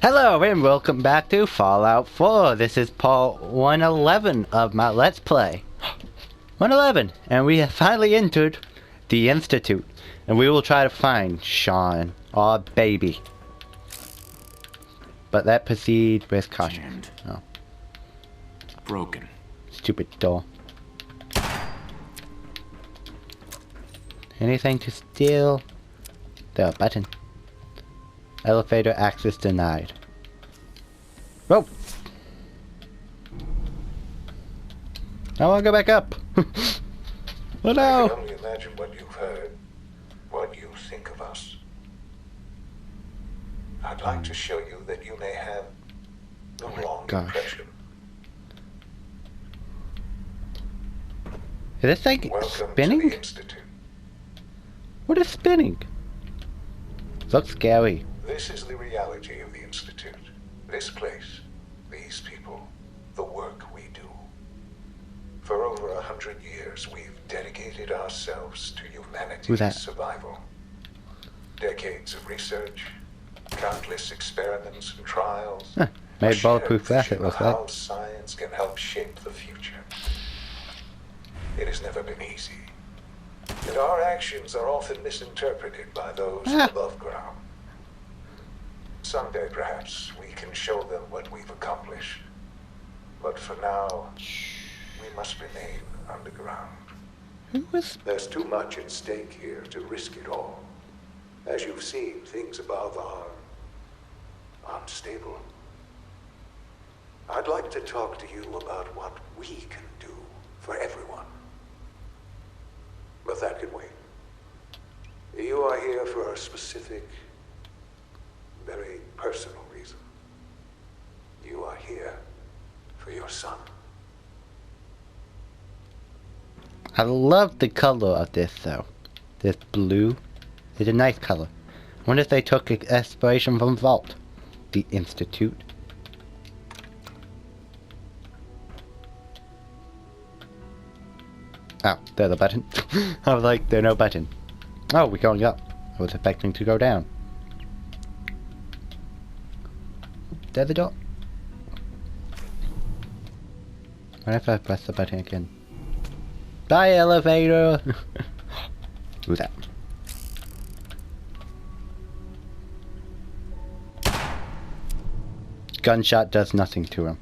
Hello and welcome back to Fallout 4. This is part 111 of my Let's Play. 111, and we have finally entered the Institute, and we will try to find Sean, our baby. But let proceed with caution. Jammed. Oh, Broken. stupid door. Anything to steal? There, button. Elevator access denied. Whoa! I want to go back up. Oh I no! can only imagine what you've heard, what you think of us. I'd like to show you that you may have the wrong gosh. impression. Is this like Welcome to spinning? the Institute. What is spinning? Looks scary. This is the reality of the Institute. This place, these people, the work we do. For over 100 years, we've dedicated ourselves to Who's humanity's that? survival. Decades of research, countless experiments and trials. Huh, a made shared bulletproof vest, vision it looks of like. how science can help shape the future. It has never been easy. And our actions are often misinterpreted by those above ground. Someday, perhaps, we can show them what we've accomplished. But for now, we must remain underground. Who is? There's too much at stake here to risk it all. As you've seen, things above are unstable. I'd like to talk to you about what we can do for everyone. But that can wait. You are here for a specific, very personal reason. You are here for your son. I love the color of this though. This blue is a nice color. I wonder if they took inspiration from Vault, the Institute. Oh, there's a button. I was like, there's no button. Oh, we're going up. I was expecting to go down. There's the door. What if I press the button again? Bye, elevator! Who's that? Gunshot does nothing to him.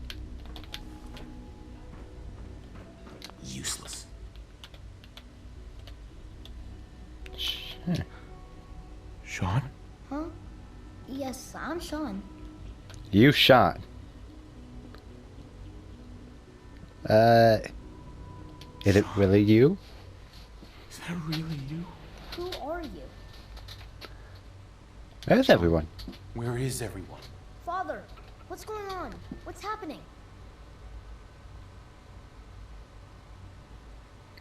Useless. Sure. Sean? Huh? Yes, I'm Sean. You shot. Is it really you? Is that really you? Who are you? Where's everyone? Where is everyone? Father, what's going on? What's happening?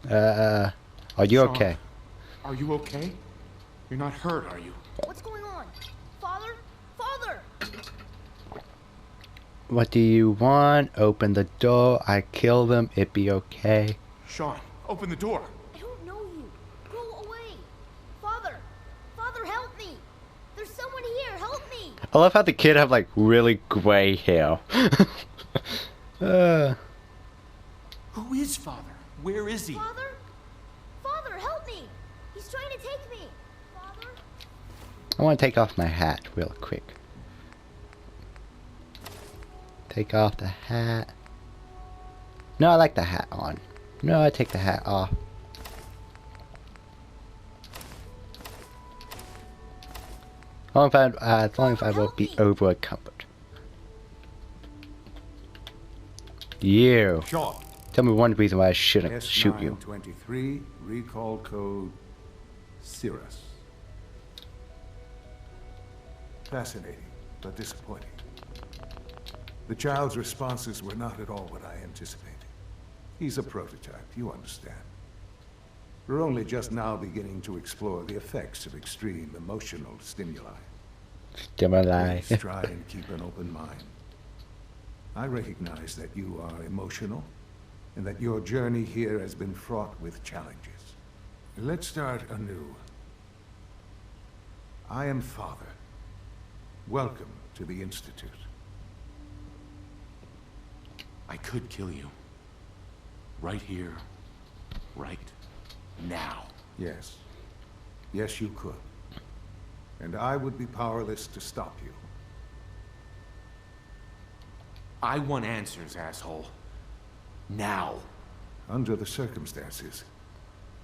Are you Sean, okay? Are you okay? You're not hurt, are you? What's going on? Father? Father! What do you want? Open the door. I kill them. It be okay. Sean, open the door. I don't know you. Go away. Father! Father, help me! There's someone here. Help me! I love how the kid have like really gray hair. Who is Father? Where is he? Father? Father, help me! He's trying to take me. Father? I want to take off my hat real quick. Take off the hat. No, I like the hat on. No, I take the hat off. As long as I will be over encumbered. You. Sean. Tell me one reason why I shouldn't shoot you. S923, recall code Cirrus. Fascinating, but disappointing. The child's responses were not at all what I anticipated. He's a prototype, you understand. We're only just now beginning to explore the effects of extreme emotional stimuli. Stimuli. Please try and keep an open mind. I recognize that you are emotional, and that your journey here has been fraught with challenges. Let's start anew. I am Father. Welcome to the Institute. I could kill you. Right here. Right now. Yes. Yes, you could. And I would be powerless to stop you. I want answers, asshole. Now. Under the circumstances,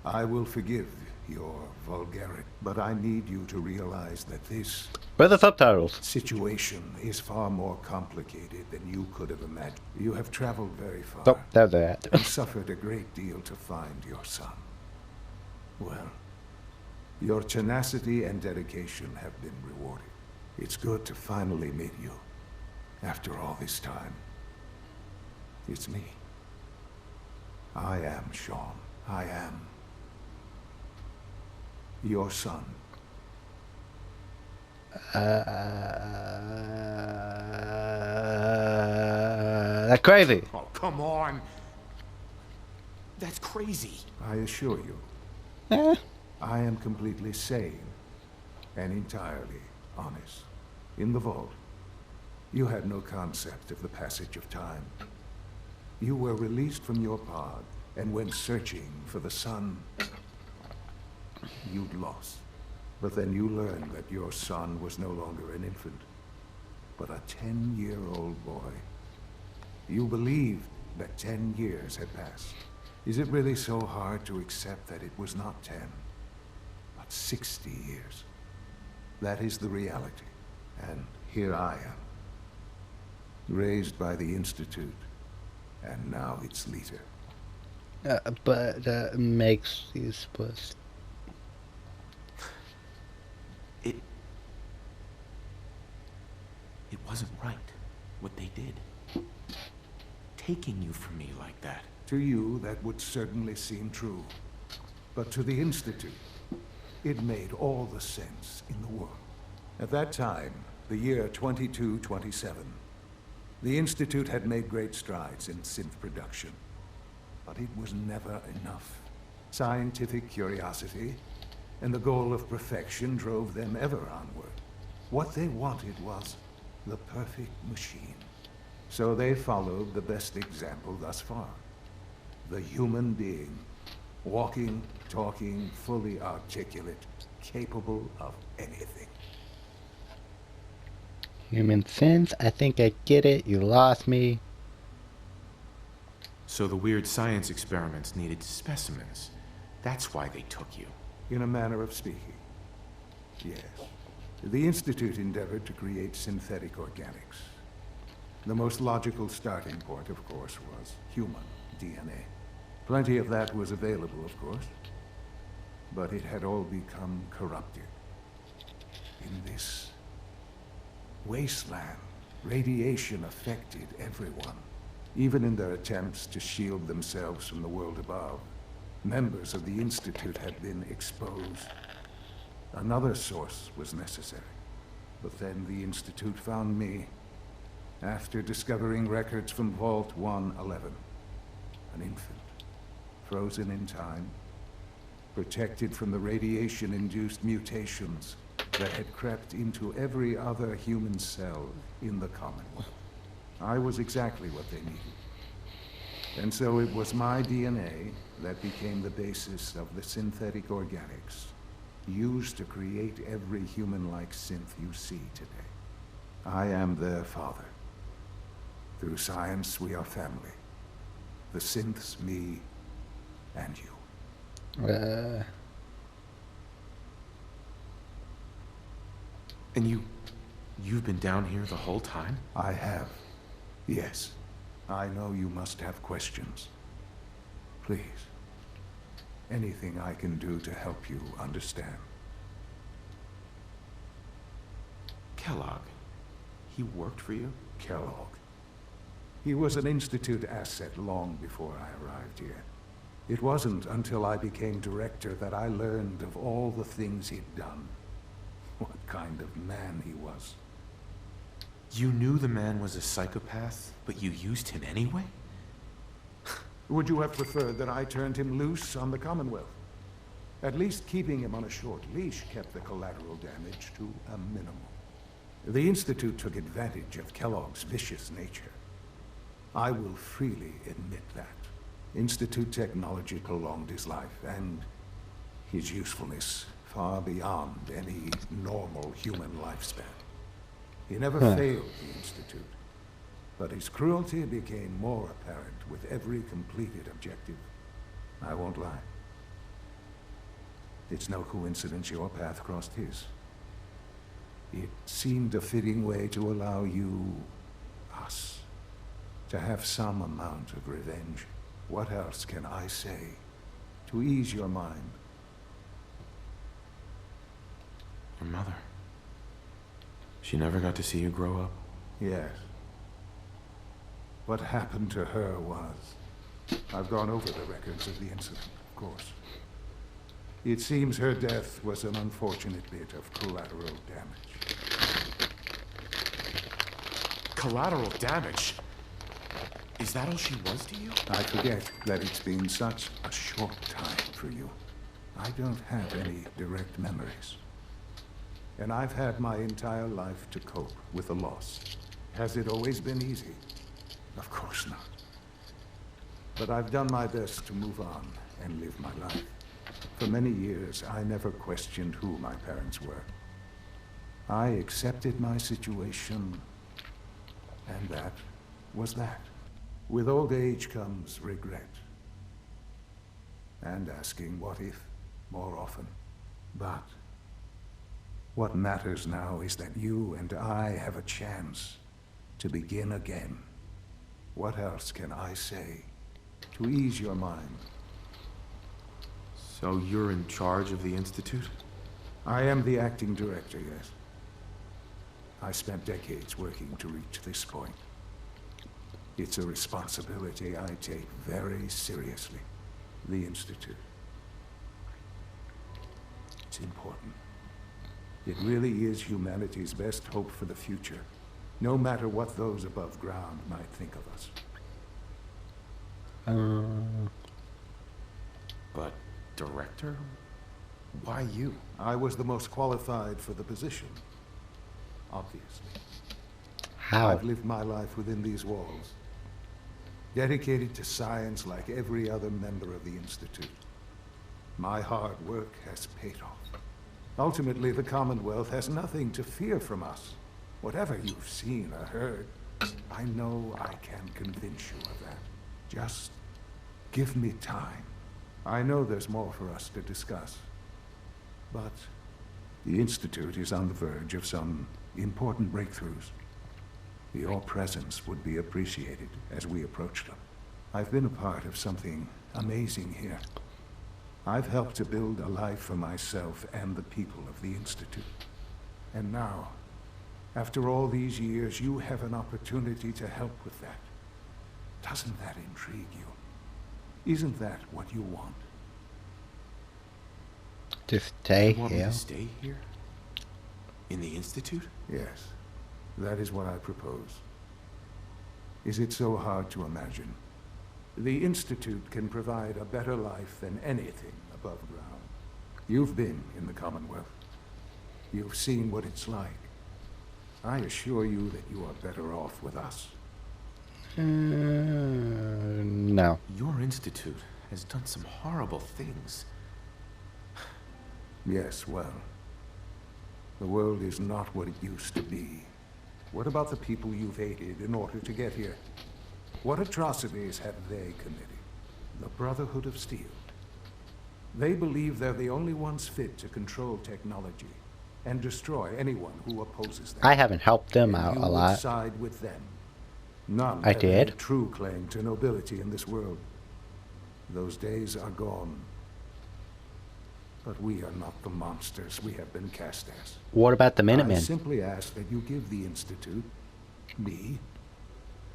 I will forgive your vulgarity, but I need you to realize that this Where are the subtitles? situation is far more complicated than you could have imagined. You have traveled very far. Oh, there's that. and suffered a great deal to find your son. Well, your tenacity and dedication have been rewarded. It's good to finally meet you. After all this time, it's me. I am Sean. I am your son. That's crazy. Oh, come on. That's crazy. I assure you, Eh? I am completely sane and entirely honest. In the vault, you had no concept of the passage of time. You were released from your pod and went searching for the sun you'd lost. But then you learned that your son was no longer an infant, but a 10-year-old boy. You believed that 10 years had passed. Is it really so hard to accept that it was not 10, but 60 years? That is the reality. And here I am, raised by the Institute, and now its leader. But that makes you supposed. It wasn't right, what they did. Taking you from me like that. To you, that would certainly seem true. But to the Institute, it made all the sense in the world. At that time, the year 2227, the Institute had made great strides in synth production. But it was never enough. Scientific curiosity and the goal of perfection drove them ever onward. What they wanted was the perfect machine. So they followed the best example thus far. The human being. Walking, talking, fully articulate, capable of anything. Human sins? I think I get it. You lost me. So the weird science experiments needed specimens. That's why they took you. In a manner of speaking. Yes. The Institute endeavored to create synthetic organics. The most logical starting point, of course, was human DNA. Plenty of that was available, of course. But it had all become corrupted. In this wasteland, radiation affected everyone. Even in their attempts to shield themselves from the world above, members of the Institute had been exposed. Another source was necessary. But then the Institute found me, after discovering records from Vault 111. An infant, frozen in time, protected from the radiation-induced mutations that had crept into every other human cell in the Commonwealth. I was exactly what they needed. And so it was my DNA that became the basis of the synthetic organics used to create every human-like synth you see today. I am their father. Through science, we are family. The synths, me, and you. And you've been down here the whole time? I have. Yes. I know you must have questions. Please. Anything I can do to help you understand. Kellogg. He worked for you? Kellogg. He was an Institute asset long before I arrived here. It wasn't until I became director that I learned of all the things he'd done. What kind of man he was. You knew the man was a psychopath, but you used him anyway? Would you have preferred that I turned him loose on the Commonwealth? At least keeping him on a short leash kept the collateral damage to a minimum. The Institute took advantage of Kellogg's vicious nature. I will freely admit that. Institute technology prolonged his life, and his usefulness far beyond any normal human lifespan. He never failed the Institute, but his cruelty became more apparent with every completed objective. I won't lie. It's no coincidence your path crossed his. It seemed a fitting way to allow you, us, to have some amount of revenge. What else can I say to ease your mind? Your mother. She never got to see you grow up? Yes. What happened to her was... I've gone over the records of the incident, of course. It seems her death was an unfortunate bit of collateral damage. Collateral damage? Is that all she was to you? I forget that it's been such a short time for you. I don't have any direct memories. And I've had my entire life to cope with the loss. Has it always been easy? Of course not. But I've done my best to move on and live my life. For many years, I never questioned who my parents were. I accepted my situation, and that was that. With old age comes regret. And asking what if more often. But what matters now is that you and I have a chance to begin again. What else can I say to ease your mind? So you're in charge of the Institute? I am the acting director, yes. I spent decades working to reach this point. It's a responsibility I take very seriously. The Institute. It's important. It really is humanity's best hope for the future, no matter what those above ground might think of us. But director? Why you? I was the most qualified for the position, obviously. How? I've lived my life within these walls, dedicated to science like every other member of the Institute. My hard work has paid off. Ultimately, the Commonwealth has nothing to fear from us. Whatever you've seen or heard, I know I can convince you of that. Just give me time. I know there's more for us to discuss. But the Institute is on the verge of some important breakthroughs. Your presence would be appreciated as we approach them. I've been a part of something amazing here. I've helped to build a life for myself and the people of the Institute. And now, after all these years, you have an opportunity to help with that. Doesn't that intrigue you? Isn't that what you want? To stay You want me here? to stay here? In the Institute? Yes, that is what I propose. Is it so hard to imagine? The Institute can provide a better life than anything above ground. You've been in the Commonwealth. You've seen what it's like. I assure you that you are better off with us. No. Your Institute has done some horrible things. Yes, well, the world is not what it used to be. What about the people you've aided in order to get here? What atrocities have they committed? The Brotherhood of Steel. They believe they're the only ones fit to control technology and destroy anyone who opposes them. I haven't helped them And out you a would lot. side with them. None I have did. any true claim to nobility in this world. Those days are gone. But we are not the monsters we have been cast as. What about the I Minutemen? simply ask that you give the Institute, me,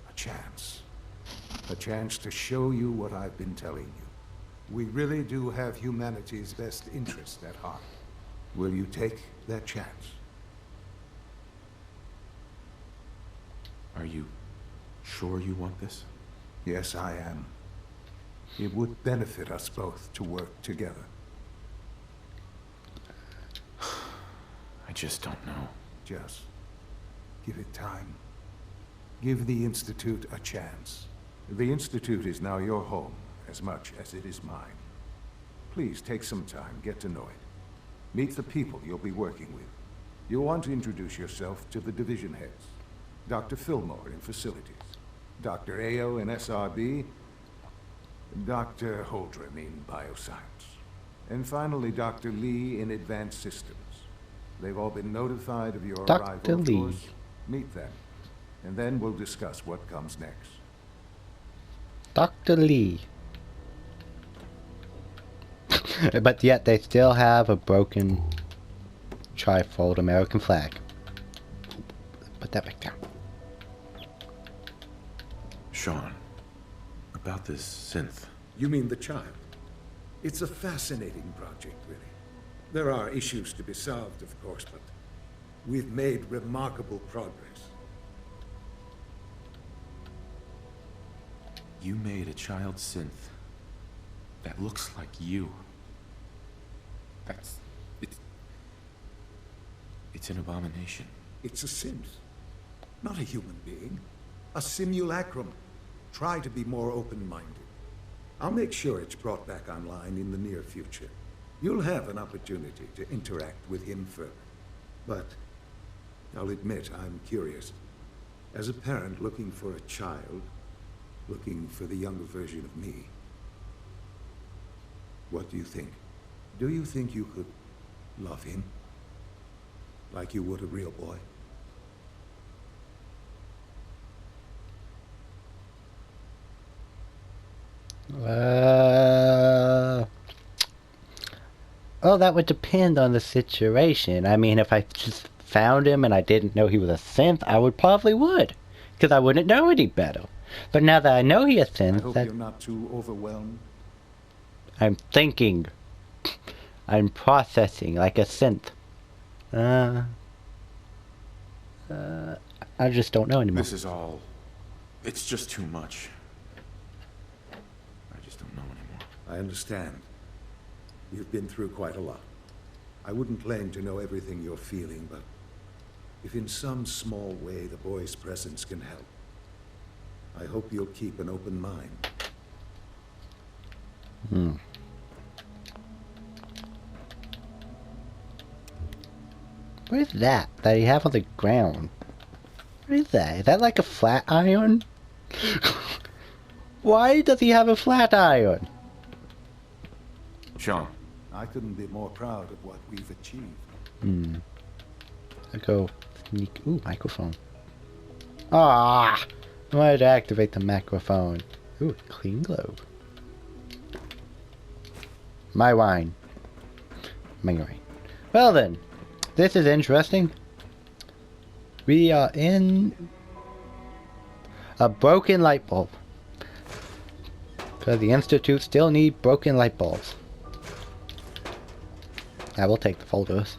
a chance. A chance to show you what I've been telling you. We really do have humanity's best interest at heart. Will you take that chance? Are you sure you want this? Yes, I am. It would benefit us both to work together. I just don't know. Just Give it time. Give the Institute a chance. The Institute is now your home, as much as it is mine. Please take some time, get to know it. Meet the people you'll be working with. You'll want to introduce yourself to the division heads. Dr. Fillmore in Facilities, Dr. Ayo in SRB, Dr. Holdren in Bioscience, and finally Dr. Lee in Advanced Systems. They've all been notified of your Dr. arrival, of Lee. course. Meet them, and then we'll discuss what comes next. Dr. Lee. But yet they still have a broken trifold American flag. Put that back down. Sean, about this synth. You mean the child? It's a fascinating project, really. There are issues to be solved, of course, but we've made remarkable progress. You made a child synth that looks like you. It's an abomination. It's a synth, not a human being. A simulacrum. Try to be more open-minded. I'll make sure it's brought back online in the near future. You'll have an opportunity to interact with him further. But I'll admit I'm curious. As a parent looking for a child, looking for the younger version of me, what do you think? Do you think you could love him? Like you would a real boy? Well, that would depend on the situation. I mean, if I just found him and I didn't know he was a synth, I probably would. Because I wouldn't know any better. But now that I know he is I synth, hope you're not too overwhelmed. I'm thinking. I'm processing like a synth. I just don't know anymore. This is all... It's just too much. I just don't know anymore. I understand. You've been through quite a lot. I wouldn't claim to know everything you're feeling, but if in some small way the boy's presence can help, I hope you'll keep an open mind. What is that you have on the ground? What is that? Is that like a flat iron? Why does he have a flat iron? Sean. I couldn't be more proud of what we've achieved. I go sneak. Ooh, microphone. Ah! I wanted to activate the microphone. Ooh, clean globe. My wine. My wine. Well then, this is interesting. We are in a broken light bulb. Because the Institute still need broken light bulbs. I will take the folders.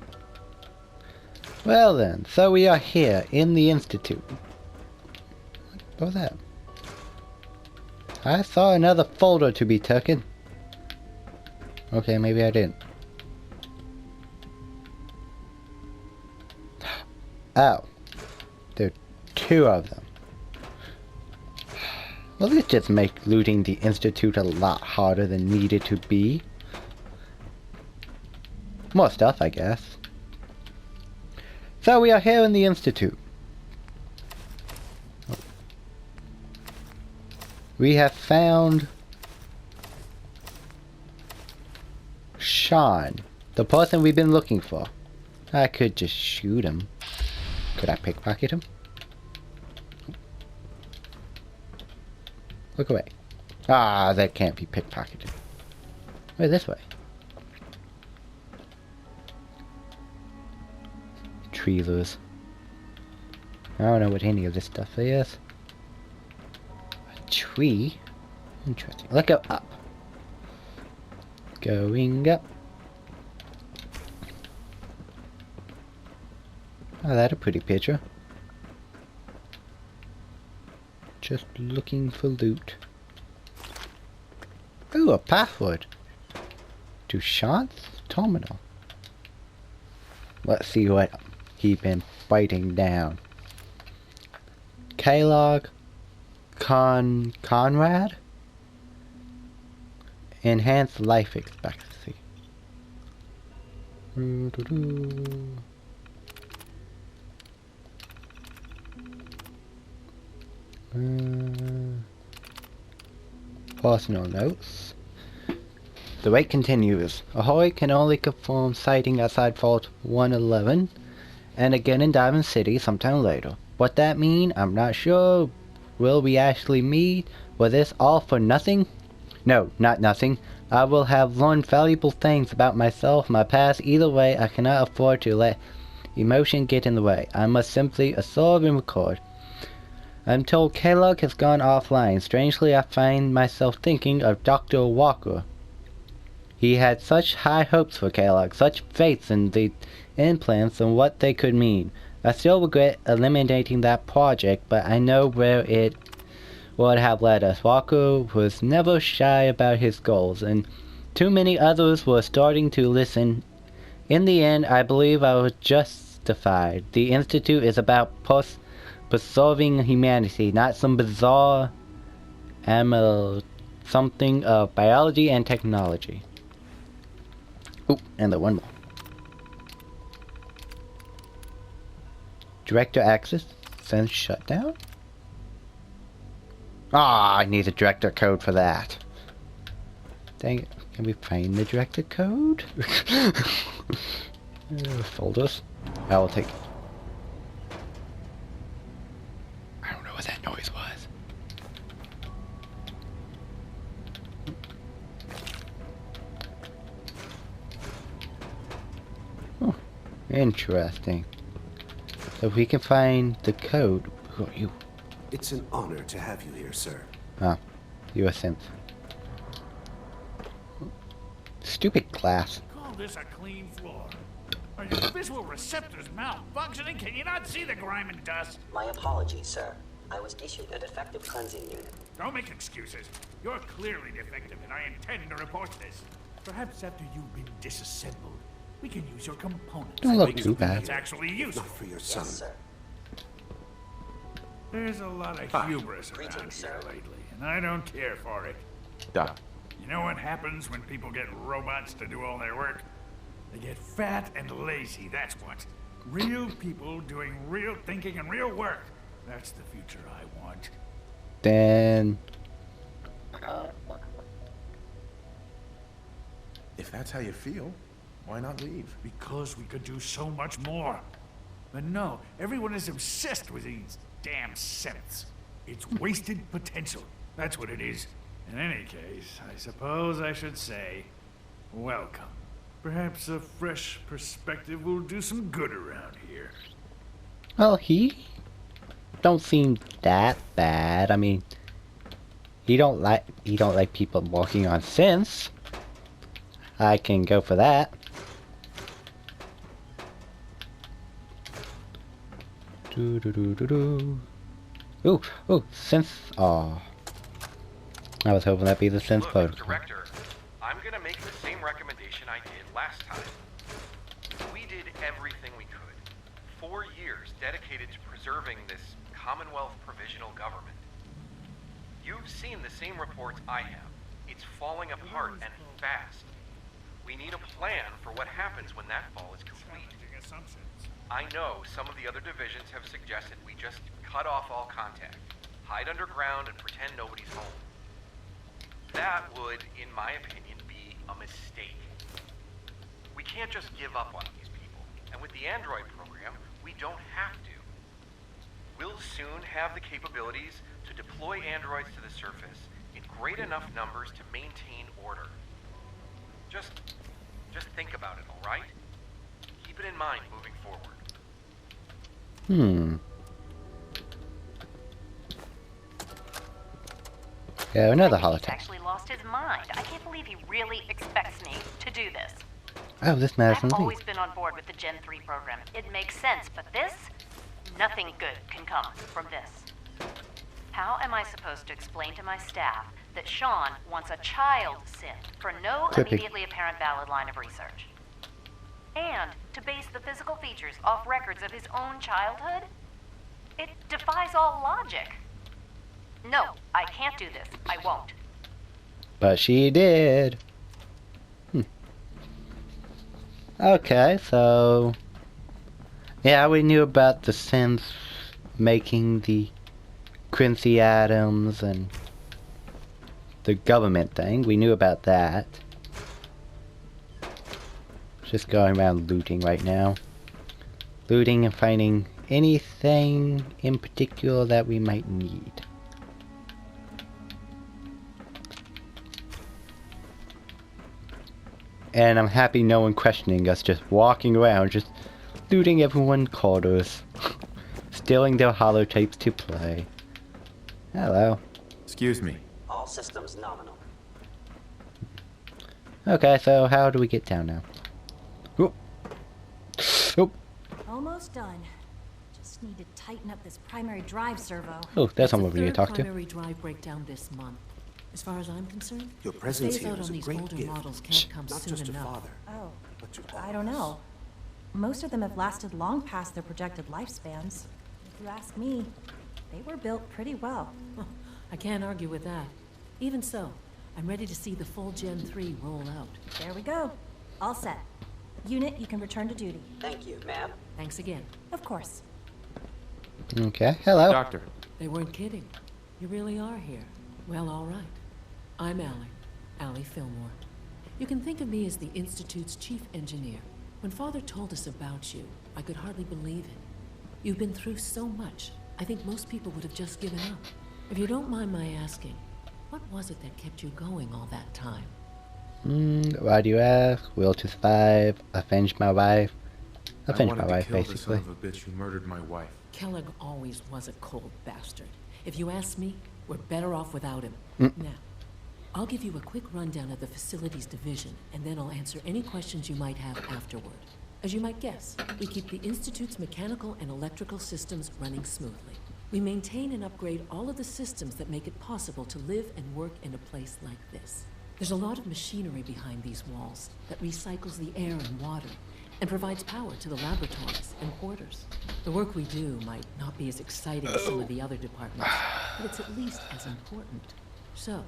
Well then, so we are here in the Institute. What was that? I saw another folder to be taken. Okay, maybe I didn't. Oh. There are two of them. Well, let's just make looting the Institute a lot harder than needed to be. More stuff, I guess. So we are here in the Institute. We have found Sean, the person we've been looking for. I could just shoot him. Could I pickpocket him? Look away. Ah, that can't be pickpocketed. Wait, this way. Treelers. I don't know what any of this stuff is. A tree? Interesting. Let's go up. Going up. Oh, that's a pretty picture. Just looking for loot. Ooh, a password. To Sean's terminal. Let's see what he's been fighting down. Kellogg Conrad. Enhanced life expectancy. Personal notes. The wait continues. Ahoy can only confirm sighting outside Vault 111 and again in Diamond City sometime later. What that mean? I'm not sure. Will we actually meet? Was this all for nothing? No, not nothing. I will have learned valuable things about myself, my past. Either way, I cannot afford to let emotion get in the way. I must simply absorb and record. I'm told Kellogg has gone offline. Strangely, I find myself thinking of Dr. Walker. He had such high hopes for Kellogg, such faith in the implants and what they could mean. I still regret eliminating that project, but I know where it would have led us. Walker was never shy about his goals, and too many others were starting to listen. In the end, I believe I was justified. The Institute is about preserving humanity, not some bizarre something of biology and technology. Oh, and the one more. Director access since shutdown? Ah, I need a director code for that. Dang it. Can we find the director code? Folders. I will take it. I don't know what that noise was. Oh, interesting. So if we can find the code. Who are you? It's an honor to have you here, sir. Oh, you're a synth. Stupid glass. Call this a clean floor. Are your visual receptors malfunctioning? Can you not see the grime and dust? My apologies, sir. I was issued a defective cleansing unit. Don't make excuses. You're clearly defective, and I intend to report this. Perhaps after you've been disassembled, we can use your components. Don't and look make too something bad. that's actually useful. Not for your son. Yes, sir. There's a lot of hubris around Greetings, here sir. lately, and I don't care for it. Doc. You know what happens when people get robots to do all their work? They get fat and lazy, that's what. Real people doing real thinking and real work. That's the future I want. Then If that's how you feel, why not leave? Because we could do so much more. But no, everyone is obsessed with these damn synths. It's wasted potential. That's what it is. In any case, I suppose I should say, welcome. Perhaps a fresh perspective will do some good around here. well, he don't seem that bad. I mean, he don't like people working on synths. I can go for that. Do do do do do. Ooh, ooh, synth. Oh, I was hoping that'd be the synth Look, protocol. Director, I'm gonna make the same recommendation I did last time. We did everything we could. 4 years dedicated to preserving this Commonwealth provisional government. You've seen the same reports I have. It's falling apart and fast. We need a plan for what happens when that fall is complete. Challenging assumptions. I know some of the other divisions have suggested we just cut off all contact, hide underground, and pretend nobody's home. That would, in my opinion, be a mistake. We can't just give up on these people, and with the Android program, we don't have to. We'll soon have the capabilities to deploy androids to the surface in great enough numbers to maintain order. Just think about it, all right? Keep it in mind moving forward. Yeah, another He's holotype. actually lost his mind. I can't believe he really expects me to do this. Oh, this Madison I've Lee. always been on board with the Gen 3 program. It makes sense, but this? Nothing good can come from this. How am I supposed to explain to my staff that Sean wants a child synth for no Clippy. immediately apparent valid line of research? And to base the physical features off records of his own childhood? It defies all logic. No, I can't do this. I won't. But she did. Okay, so... Yeah, we knew about the synths making the Quincy Adams and the government thing. We knew about that. Just going around looting right now. Looting and finding anything in particular that we might need. And I'm happy no one questioning us, just walking around, just looting everyone's quarters. Stealing their holotapes to play. Hello. Excuse me. All systems nominal. Okay, so how do we get down now? Oop. Oop. Almost done. Just need to tighten up this primary drive servo. Oh, that's someone we need to talk to. Primary drive breakdown this month. As far as I'm concerned, Your presence phase here out is on a these great older gift. models can't come Not soon just a enough. father, Oh, but to all I don't of us. know. Most of them have lasted long past their projected lifespans. If you ask me, they were built pretty well. I can't argue with that. Even so, I'm ready to see the full Gen 3 roll out. There we go. All set. Unit, you can return to duty. Thank you, ma'am. Thanks again. Of course. Okay, hello. Doctor. They weren't kidding. You really are here. Well, all right. I'm Allie Fillmore. You can think of me as the Institute's chief engineer. When Father told us about you, I could hardly believe it. You've been through so much, I think most people would have just given up. If you don't mind my asking, what was it that kept you going all that time? Why do you ask? Will to survive? Avenge my wife? Avenge my wife, basically. I wanted to kill the son of a bitch who murdered my wife. Kellogg always was a cold bastard. If you ask me, we're better off without him. Now, I'll give you a quick rundown of the Facilities Division, and then I'll answer any questions you might have afterward. As you might guess, we keep the Institute's mechanical and electrical systems running smoothly. We maintain and upgrade all of the systems that make it possible to live and work in a place like this. There's a lot of machinery behind these walls that recycles the air and water and provides power to the laboratories and quarters. The work we do might not be as exciting as some of the other departments, but it's at least as important. So,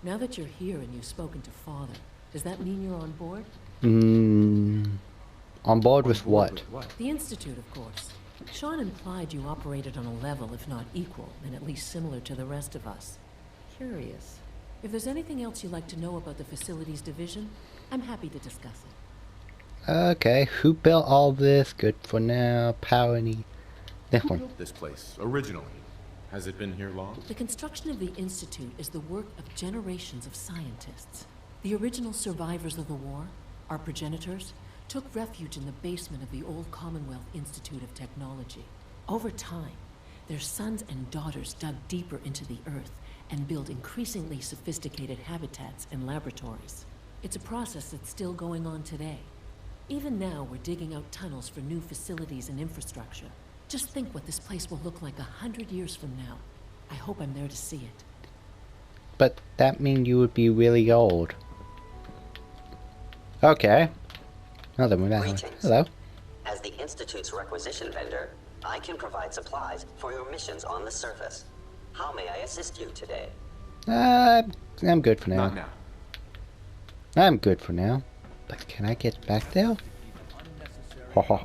now that you're here and you've spoken to Father, does that mean you're on board? On board with what? The Institute, of course. Sean implied you operated on a level, if not equal, and at least similar to the rest of us. Curious. If there's anything else you'd like to know about the Facilities Division, I'm happy to discuss it. Okay, who built all this? Good for now. Power need. This Who one. built this place originally? Has it been here long? The construction of the Institute is the work of generations of scientists. The original survivors of the war, our progenitors, took refuge in the basement of the old Commonwealth Institute of Technology. Over time, their sons and daughters dug deeper into the earth and built increasingly sophisticated habitats and laboratories. It's a process that's still going on today. Even now, we're digging out tunnels for new facilities and infrastructure. Just think what this place will look like 100 years from now. I hope I'm there to see it. But that means you would be really old. Okay. Oh, then we're not. Greetings. Hello. As the Institute's requisition vendor, I can provide supplies for your missions on the surface. How may I assist you today? I'm good for now. Not now. I'm good for now. But can I get back there? Ha ha.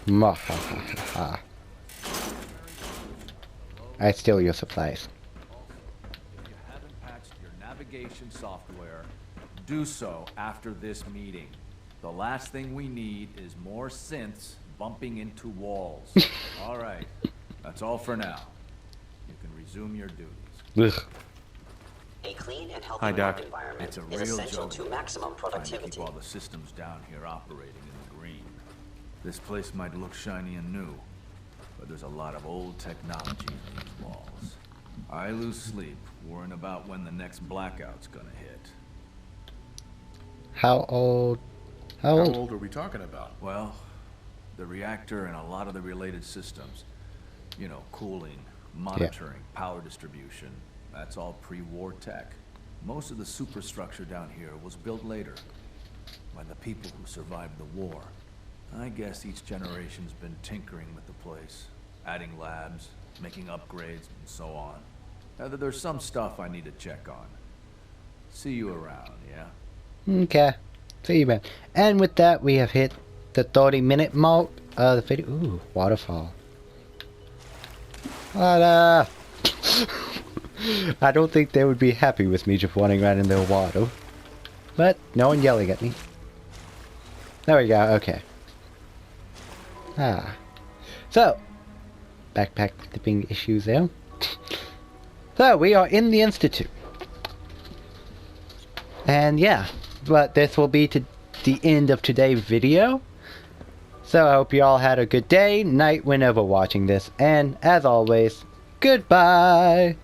Ma ha ha ha ha. I steal your supplies. If you haven't patched your navigation software, do so after this meeting. The last thing we need is more synths bumping into walls. All right, that's all for now. You can resume your duties. Ugh. A clean and healthy Hi, Doc. work environment It's a is real essential joke to maximum trying to productivity. keep all the systems down here operating in the green. This place might look shiny and new, but there's a lot of old technology in these walls. I lose sleep worrying about when the next blackout's gonna hit. How old? How How old? old are we talking about? Well, the reactor and a lot of the related systems. You know, cooling, monitoring, power distribution. That's all pre-war tech. Most of the superstructure down here was built later, when the people who survived the war I guess each generation's been tinkering with the place, adding labs, making upgrades, and so on. There's some stuff I need to check on. See you around, yeah? Okay. See you, man. And with that, we have hit the 30-minute mark of the video. Ooh, waterfall. I don't think they would be happy with me just running around in the water. But no one yelling at me. There we go, okay. So, backpack flipping issues there. So, we are in the Institute. And yeah, but this will be to the end of today's video. So I hope you all had a good day, night, whenever watching this. And as always, goodbye!